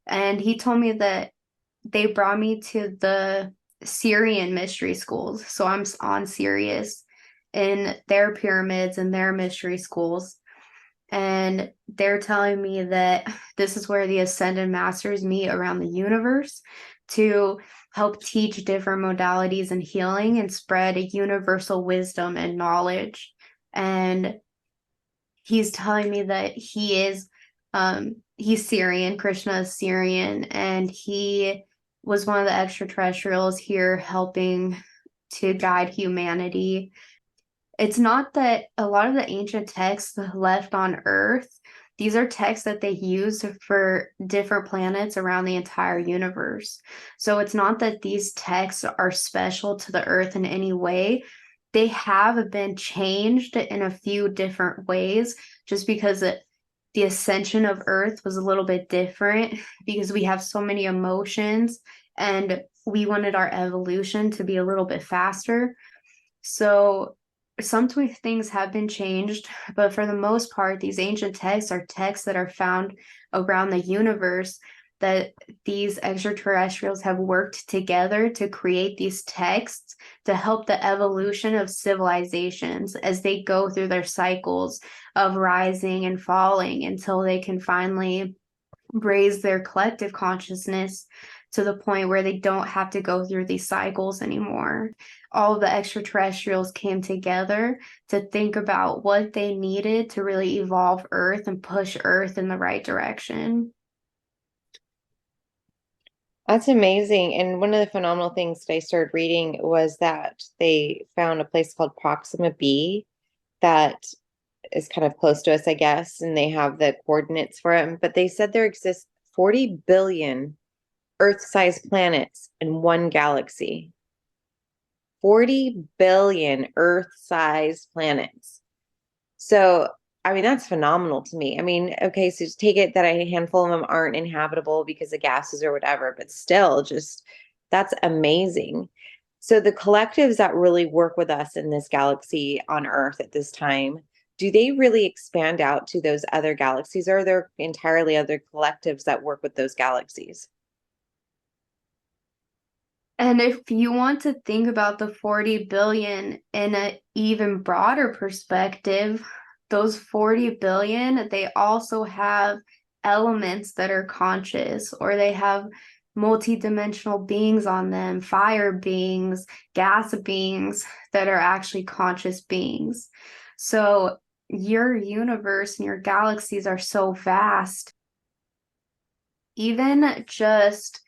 And he told me that they brought me to the Syrian mystery schools. So I'm on Sirius in their pyramids and their mystery schools. And they're telling me that this is where the ascended masters meet around the universe to help teach different modalities and healing and spread a universal wisdom and knowledge. And he's telling me that he's Syrian, Krishna is Syrian, and he was one of the extraterrestrials here helping to guide humanity. It's not that a lot of the ancient texts left on Earth, these are texts that they use for different planets around the entire universe. So it's not that these texts are special to the Earth in any way. They have been changed in a few different ways just because the ascension of Earth was a little bit different because we have so many emotions and we wanted our evolution to be a little bit faster. So some things have been changed, but for the most part, these ancient texts are texts that are found around the universe that these extraterrestrials have worked together to create these texts to help the evolution of civilizations as they go through their cycles of rising and falling until they can finally raise their collective consciousness to the point where they don't have to go through these cycles anymore. All of the extraterrestrials came together to think about what they needed to really evolve Earth and push Earth in the right direction. That's amazing. And one of the phenomenal things that I started reading was that they found a place called Proxima B that is kind of close to us, I guess, and they have the coordinates for it. But they said there exists 40 billion Earth-sized planets in one galaxy. 40 billion Earth-sized planets. So, I mean, that's phenomenal to me. I mean, okay, so just take it that a handful of them aren't inhabitable because of gases or whatever, but still, just that's amazing. So, the collectives that really work with us in this galaxy on Earth at this time, do they really expand out to those other galaxies, or are there entirely other collectives that work with those galaxies? And if you want to think about the 40 billion in an even broader perspective, those 40 billion, they also have elements that are conscious, or they have multidimensional beings on them, fire beings, gas beings that are actually conscious beings. So your universe and your galaxies are so vast. Even just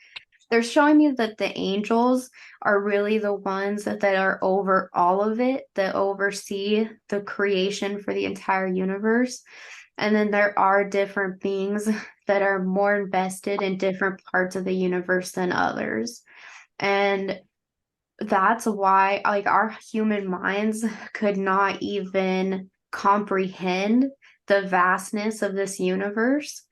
they're showing me that the angels are really the ones that are over all of it, that oversee the creation for the entire universe. And then there are different beings that are more invested in different parts of the universe than others. And that's why, like, our human minds could not even comprehend the vastness of this universe.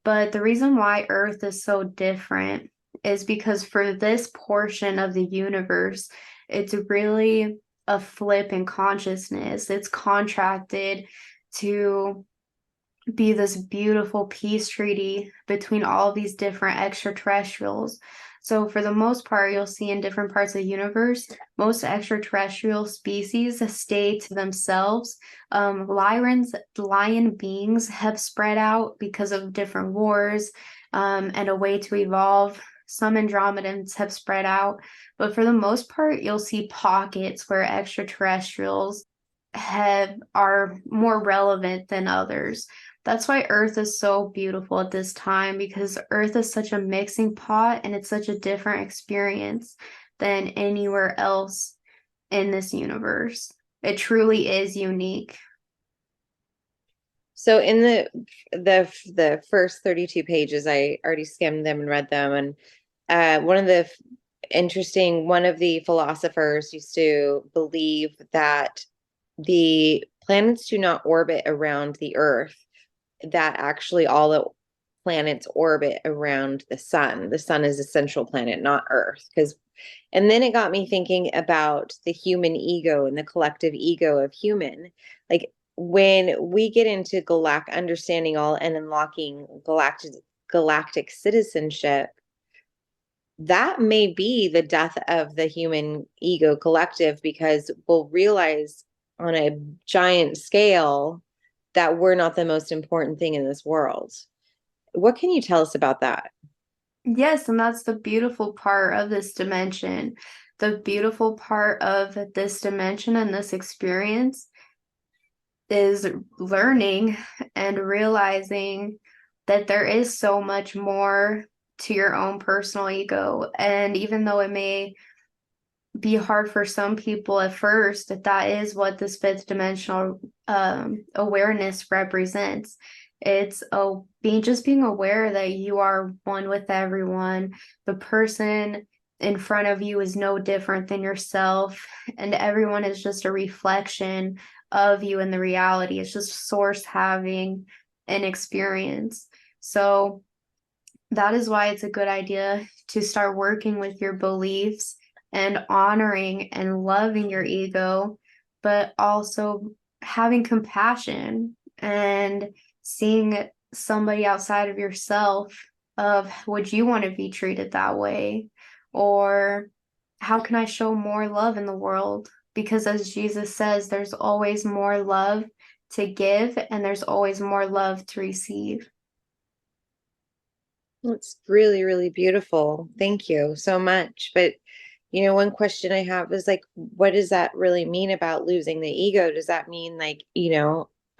But the reason why Earth is so different is because for this portion of the universe, it's really a flip in consciousness. It's contracted to be this beautiful peace treaty between all these different extraterrestrials. So, for the most part, you'll see in different parts of the universe, most extraterrestrial species stay to themselves. Lion beings have spread out because of different wars and a way to evolve. Some Andromedans have spread out, but for the most part, you'll see pockets where extraterrestrials are more relevant than others. That's why Earth is so beautiful at this time because Earth is such a mixing pot and it's such a different experience than anywhere else in this universe. It truly is unique. So in the first 32 pages, I already skimmed them and read them, and one of the interesting one of the philosophers used to believe that the planets do not orbit around the Earth, that actually all the planets orbit around the sun. The sun is a central planet, not Earth. Because, and then it got me thinking about the human ego and the collective ego of human. Like when we get into understanding all and unlocking galactic citizenship, that may be the death of the human ego collective, because we'll realize on a giant scale that we're not the most important thing in this world. What can you tell us about that? Yes, and that's the beautiful part of this dimension. The beautiful part of this dimension and this experience is learning and realizing that there is so much more to your own personal ego. And even though it may be hard for some people at first, that is what this fifth dimensional awareness represents. It's being aware that you are one with everyone. The person in front of you is no different than yourself, and everyone is just a reflection of you in the reality. It's just source having an experience. So that is why it's a good idea to start working with your beliefs and honoring and loving your ego, but also having compassion and seeing somebody outside of yourself of, would you want to be treated that way? Or how can I show more love in the world? Because as Jesus says, there's always more love to give and there's always more love to receive. It's really, really beautiful. Thank you so much. But, one question I have is like, what does that really mean about losing the ego? Does that mean like,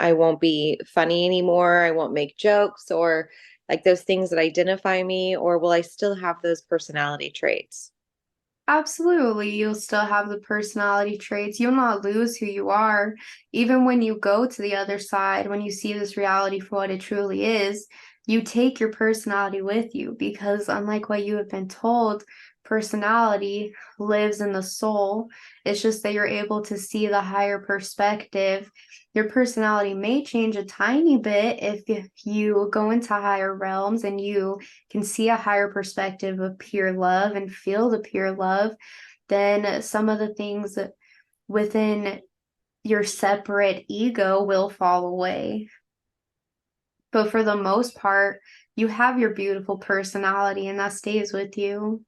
I won't be funny anymore? I won't make jokes or like those things that identify me, or will I still have those personality traits? Absolutely, you'll still have the personality traits. You'll not lose who you are. Even when you go to the other side, when you see this reality for what it truly is, you take your personality with you because, unlike what you have been told, personality lives in the soul. It's just that you're able to see the higher perspective. Your personality may change a tiny bit if you go into higher realms and you can see a higher perspective of pure love and feel the pure love, then some of the things within your separate ego will fall away. But for the most part, you have your beautiful personality and that stays with you.